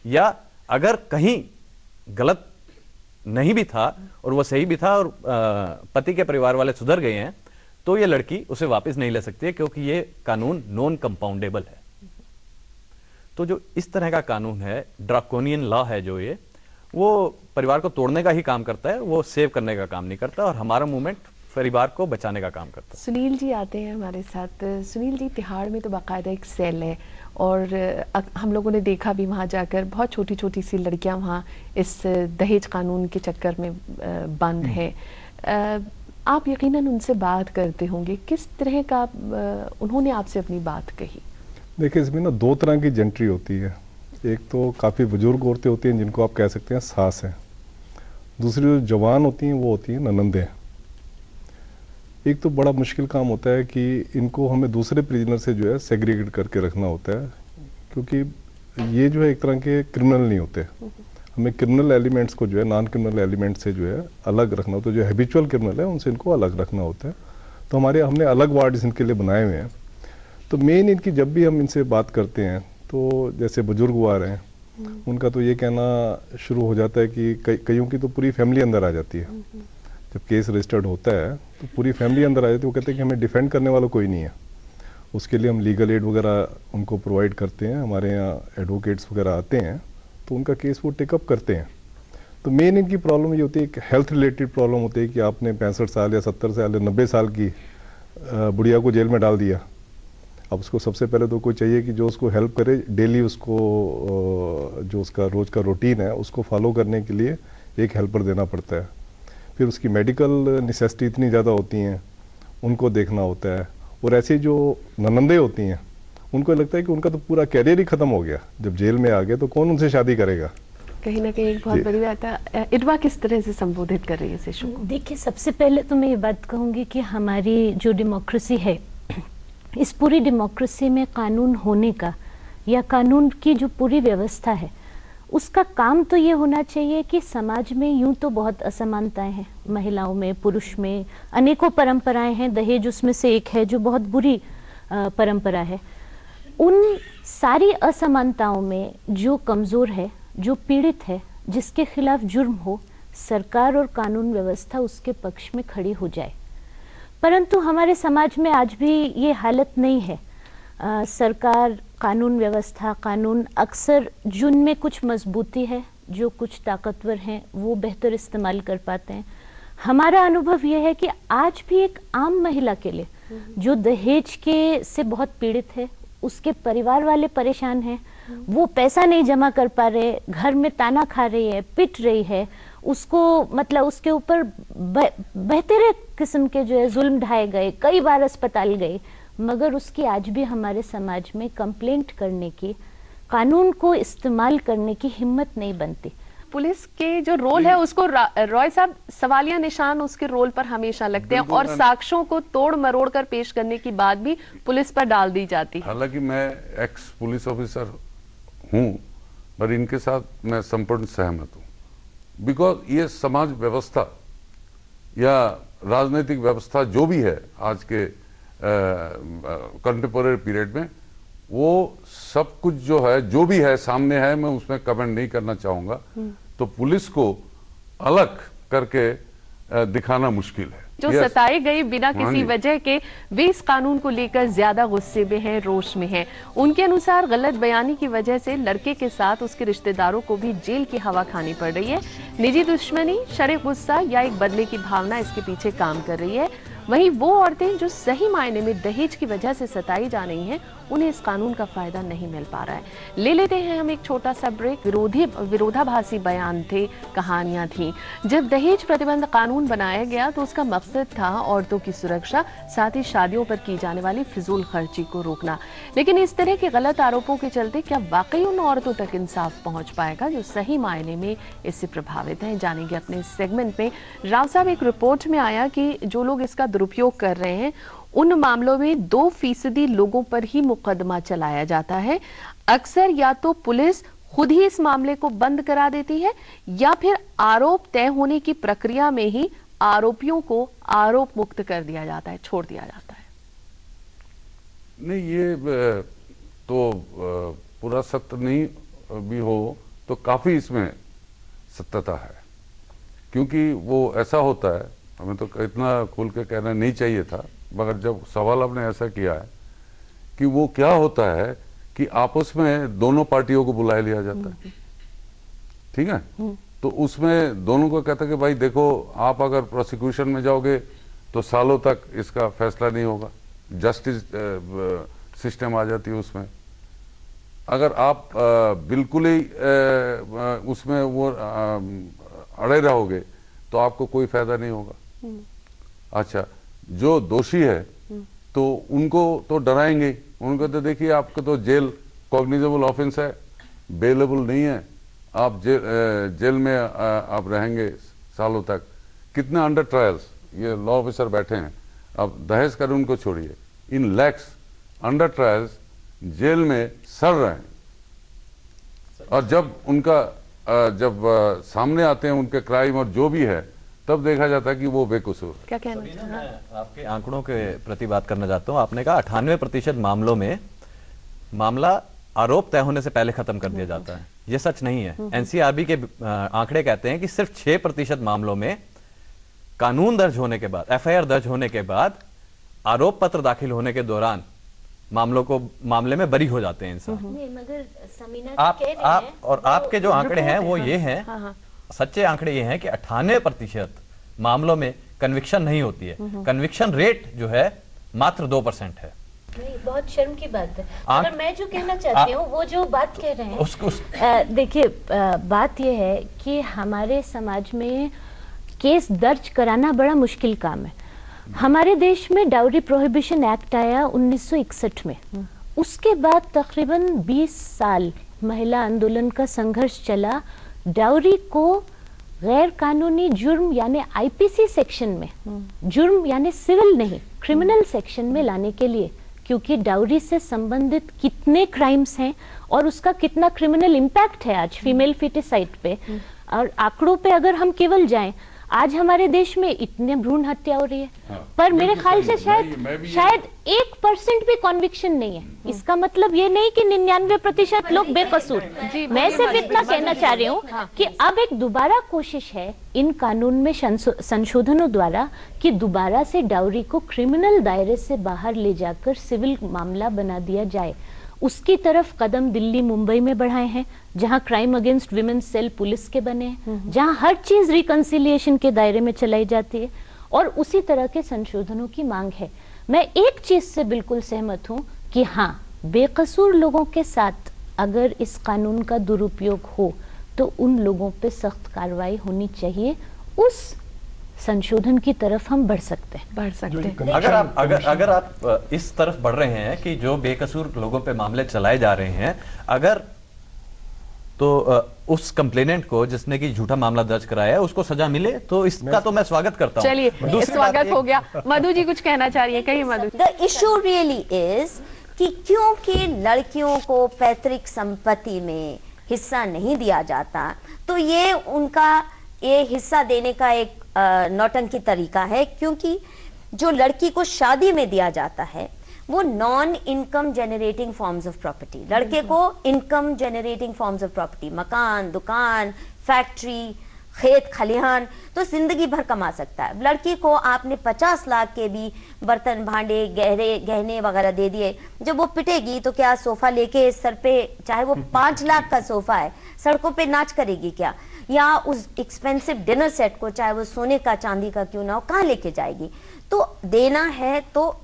या अगर कहीं गलत नहीं भी था और वो सही भी था और पति के परिवार वाले सुधर गए हैं, तो ये लड़की उसे वापस नहीं ले सकती है, क्योंकि ये कानून नॉन कंपाउंडेबल है। तो जो इस तरह का कानून है, ड्रैकोनियन लॉ है जो ये, वो परिवार को तोड़ने का ही काम करता है, वो सेव करने का काम नहीं करता, और हमारा मूवमेंट परिवार को बचाने का काम करता है। सुनील जी आते हैं हमारे साथ। सुनील जी, तिहाड़ में तो बाकायदा एक सेल है और हम लोगों ने देखा भी वहाँ जाकर बहुत छोटी छोटी सी लड़कियाँ वहाँ इस दहेज कानून के चक्कर में बंद है। आप यकीनन उनसे बात करते होंगे, किस तरह का उन्होंने आपसे अपनी बात कही? देखिए, इसमें ना दो तरह की जेंट्री होती है। एक तो काफ़ी बुजुर्ग औरतें होती हैं जिनको आप कह सकते हैं सास हैं। दूसरी जो जवान होती हैं वो होती हैं ननंदें। एक तो बड़ा मुश्किल काम होता है कि इनको हमें दूसरे प्रिजनर से जो है सेग्रीगेट करके रखना होता है, क्योंकि ये जो है एक तरह के क्रिमिनल नहीं होते। हमें क्रिमिनल एलिमेंट्स को जो है नॉन क्रिमिनल एलिमेंट से जो है अलग रखना होता है। जो हैबिचुअल क्रिमिनल है उनसे इनको अलग रखना होता है। तो हमने अलग वार्ड्स इनके लिए बनाए हुए हैं। तो मेन इनकी जब भी हम इनसे बात करते हैं, तो जैसे बुजुर्ग वो आ रहे हैं, उनका तो ये कहना शुरू हो जाता है कि कईयों की तो पूरी फैमिली अंदर आ जाती है। जब केस रजिस्टर्ड होता है तो पूरी फैमिली अंदर आ जाती है। वो कहते हैं कि हमें डिफेंड करने वाला कोई नहीं है। उसके लिए हम लीगल एड वगैरह उनको प्रोवाइड करते हैं। हमारे यहाँ एडवोकेट्स वगैरह आते हैं, तो उनका केस वो टेकअप करते हैं। तो मेन इनकी प्रॉब्लम ये होती है कि हेल्थ रिलेटेड प्रॉब्लम होती है कि आपने 65 साल या 70 साल या 90 साल की बुढ़िया को जेल में डाल दिया। अब उसको सबसे पहले तो कोई चाहिए कि जो उसको हेल्प करे, डेली उसको जो उसका रोज का रूटीन है उसको फॉलो करने के लिए एक हेल्पर देना पड़ता है। फिर उसकी मेडिकल नेसेसिटी इतनी ज़्यादा होती हैं, उनको देखना होता है। और ऐसी जो ननंदे होती हैं उनको लगता है कि उनका तो पूरा कैरियर ही ख़त्म हो गया, जब जेल में आ गए तो कौन उनसे शादी करेगा। कहीं ना कहीं एक बहुत बड़ी बात है। इटवा किस तरह से संबोधित कर रही है इस इशू को? देखिए, सबसे पहले तो मैं ये बात कहूँगी कि हमारी जो डेमोक्रेसी है, इस पूरी डेमोक्रेसी में कानून होने का या कानून की जो पूरी व्यवस्था है उसका काम तो ये होना चाहिए कि समाज में यूं तो बहुत असमानताएं हैं, महिलाओं में, पुरुष में, अनेकों परंपराएं हैं। दहेज उसमें से एक है जो बहुत बुरी परंपरा है। उन सारी असमानताओं में जो कमज़ोर है, जो पीड़ित है, जिसके खिलाफ जुर्म हो, सरकार और कानून व्यवस्था उसके पक्ष में खड़ी हो जाए। परंतु हमारे समाज में आज भी ये हालत नहीं है। सरकार, कानून व्यवस्था, कानून अक्सर जिनमें कुछ मजबूती है, जो कुछ ताकतवर हैं, वो बेहतर इस्तेमाल कर पाते हैं। हमारा अनुभव यह है कि आज भी एक आम महिला के लिए जो दहेज के से बहुत पीड़ित है, उसके परिवार वाले परेशान हैं, वो पैसा नहीं जमा कर पा रहे, घर में ताना खा रही है, पिट रही है, उसको मतलब उसके ऊपर बेहतरीन किस्म के जो है जुल्म ढाए गए, कई बार अस्पताल गई, मगर उसकी आज भी हमारे समाज में कंप्लेंट करने की, कानून को इस्तेमाल करने की हिम्मत नहीं बनती। पुलिस के जो रोल है उसको रॉय साहब सवालिया निशान उसके रोल पर हमेशा लगते हैं और साक्ष्यों को तोड़ मरोड़ कर पेश करने की बात भी पुलिस पर डाल दी जाती है। हालांकि मैं एक्स पुलिस ऑफिसर हूं, पर इनके साथ मैं संपूर्ण सहमत हूं। बिकॉज ये समाज व्यवस्था या राजनीतिक व्यवस्था जो भी है आज के कंटेम्पोररी पीरियड में, वो सब कुछ जो है, जो भी है सामने है, मैं उसमें कमेंट नहीं करना चाहूंगा। तो पुलिस को अलग करके दिखाना मुश्किल है। जो सताई गई बिना किसी वजह के, वे इस कानून को लेकर ज्यादा गुस्से में हैं, रोष में हैं। उनके अनुसार गलत बयानी की वजह से लड़के के साथ उसके रिश्तेदारों को भी जेल की हवा खानी पड़ रही है। निजी दुश्मनी, शरीफ गुस्सा या एक बदले की भावना इसके पीछे काम कर रही है। वहीं वो औरतें जो सही मायने में दहेज की वजह से सताई जा रही हैं, उन्हें इस कानून का फायदा नहीं मिल पा रहा है। ले लेते हैं हम एक छोटा सा ब्रेक। विरोधाभासी बयान थे, कहानियां थी। जब दहेज प्रतिबंध कानून बनाया गया तो उसका मकसद था औरतों की सुरक्षा, साथ ही शादियों पर की जाने वाली फिजूल खर्ची को रोकना। लेकिन इस तरह के गलत आरोपों के चलते क्या वाकई उन औरतों तक इंसाफ पहुंच पाएगा जो सही मायने में इससे प्रभावित हैं? जानेंगे अपने सेगमेंट में। राव साहब, एक रिपोर्ट में आया कि जो लोग इसका दुरुपयोग कर रहे हैं उन मामलों में 2% लोगों पर ही मुकदमा चलाया जाता है। अक्सर या तो पुलिस खुद ही इस मामले को बंद करा देती है या फिर आरोप तय होने की प्रक्रिया में ही आरोपियों को आरोप मुक्त कर दिया जाता है, छोड़ दिया जाता है। नहीं, ये तो पूरा सत्य नहीं भी हो तो काफी इसमें सत्यता है, क्योंकि वो ऐसा होता है, हमें तो इतना खुल के कहना नहीं चाहिए था, मगर जब सवाल आपने ऐसा किया है कि वो क्या होता है कि आपस में दोनों पार्टियों को बुला लिया जाता है, ठीक है, तो उसमें दोनों को कहता है कि भाई देखो, आप अगर प्रोसिक्यूशन में जाओगे तो सालों तक इसका फैसला नहीं होगा, जस्टिस सिस्टम आ जाती है उसमें। अगर आप बिल्कुल ही उसमें वो अड़े रहोगे तो आपको कोई फायदा नहीं होगा। अच्छा, जो दोषी है तो उनको तो डराएंगे, उनको तो देखिए आपको तो जेल कॉग्निजेबल ऑफेंस है, बेलेबल नहीं है, आप जेल में आप रहेंगे सालों तक। कितने अंडर ट्रायल्स ये लॉ ऑफिसर बैठे हैं, अब दहेज कानून को छोड़िए, इन लैक्स अंडर ट्रायल्स जेल में सड़ रहे हैं, और जब उनका जब सामने आते हैं उनके क्राइम और जो भी है, तब देखा जाता है कि वो बेकसूर। क्या कहना मैं चाहते आपके आंकड़ों के प्रति बात करना चाहता हूं। आपने कहा 98% मामलों में मामला आरोप तय होने से पहले खत्म कर दिया जाता है। ये सच नहीं है। एनसीआरबी के आंकड़े कहते हैं कि सिर्फ 6% मामलों में कानून दर्ज होने के बाद, एफआईआर दर्ज होने के बाद, आरोप पत्र दाखिल होने के दौरान मामले में बरी हो जाते हैं इंसान। नहीं, मगर समीना आप कह रहे आप हैं, और आपके जो आंकड़े हैं वो ये हैं, हाँ। सच्चे आंकड़े ये हैं कि 98% मामलों में कन्विक्शन नहीं होती है। कन्विक्शन रेट जो है मात्र 2% है। नहीं, बहुत शर्म की बात है। आंक- अगर मैं जो कहना चाहती हूँ, वो जो बात कह रहे हैं, उसको देखिए, बात यह है कि हमारे समाज में केस दर्ज कराना बड़ा मुश्किल काम है। हमारे देश में डाउरी प्रोहिबिशन एक्ट आया 1961 में। उसके बाद तकरीबन 20 साल महिला आंदोलन का संघर्ष चला डाउरी को गैर कानूनी जुर्म यानी आईपीसी सेक्शन में, जुर्म यानी सिविल नहीं, क्रिमिनल सेक्शन में लाने के लिए, क्योंकि डाउरी से संबंधित कितने क्राइम्स हैं और उसका कितना क्रिमिनल इम्पैक्ट है आज फीमेल फिटिसाइड पे। और आंकड़ों पे अगर हम केवल जाएं, आज हमारे देश में इतने भ्रूण हत्या हो रही है, पर मेरे ख्याल से शायद 1% भी कॉन्विक्शन नहीं है। इसका मतलब ये नहीं कि 99% लोग बेकसूर। मैं सिर्फ इतना कहना चाह रही हूँ कि अब एक दोबारा कोशिश है इन कानून में संशोधनों द्वारा कि दोबारा से डाउरी को क्रिमिनल दायरे से बाहर ले जाकर सिविल मामला बना दिया जाए। उसकी तरफ कदम दिल्ली, मुंबई में बढ़ाए हैं, जहां crime against women cell police के बने हैं, जहां हर चीज रिकंसिलिएशन के दायरे में चलाई जाती है, और उसी तरह के संशोधनों की मांग है। मैं एक चीज से बिल्कुल सहमत हूं कि हाँ, बेकसूर लोगों के साथ अगर इस कानून का दुरुपयोग हो तो उन लोगों पे सख्त कार्रवाई होनी चाहिए। उस संशोधन की तरफ हम बढ़ सकते हैं। अगर आप इस तरफ बढ़ रहे हैं कि जो बेकसूर लोगों पे मामले चलाए जा रहे हैं, अगर तो उस कंप्लेनेंट को जिसने की झूठा मामला दर्ज कराया है उसको सजा मिले तो इसका तो मैं स्वागत करता हूं। चलिए, स्वागत हो गया। मधु जी कुछ कहना चाह रही है, कहिए मधु। द इशू रियली इज कि क्योंकि लड़कियों को पैतृक संपत्ति में हिस्सा नहीं दिया जाता, तो ये उनका ये हिस्सा देने का एक नौटंकी तरीका है, क्योंकि जो लड़की को शादी में दिया जाता है वो non income generating forms of property, लड़के को income generating forms of property, मकान, दुकान, फैक्ट्री, खेत खलिहान, तो जिंदगी भर कमा सकता है। लड़की को आपने 50 लाख के भी बर्तन भांडे गहने वगैरह दे दिए, जब वो पिटेगी तो क्या सोफा लेके सर पे, चाहे वो 5 लाख का सोफा है, सड़कों पे नाच करेगी क्या? या उस एक्सपेंसिव डिनर सेट को, चाहे वो सोने का चांदी का क्यों ना हो, कहाँ लेके जाएगी? तो देना है तो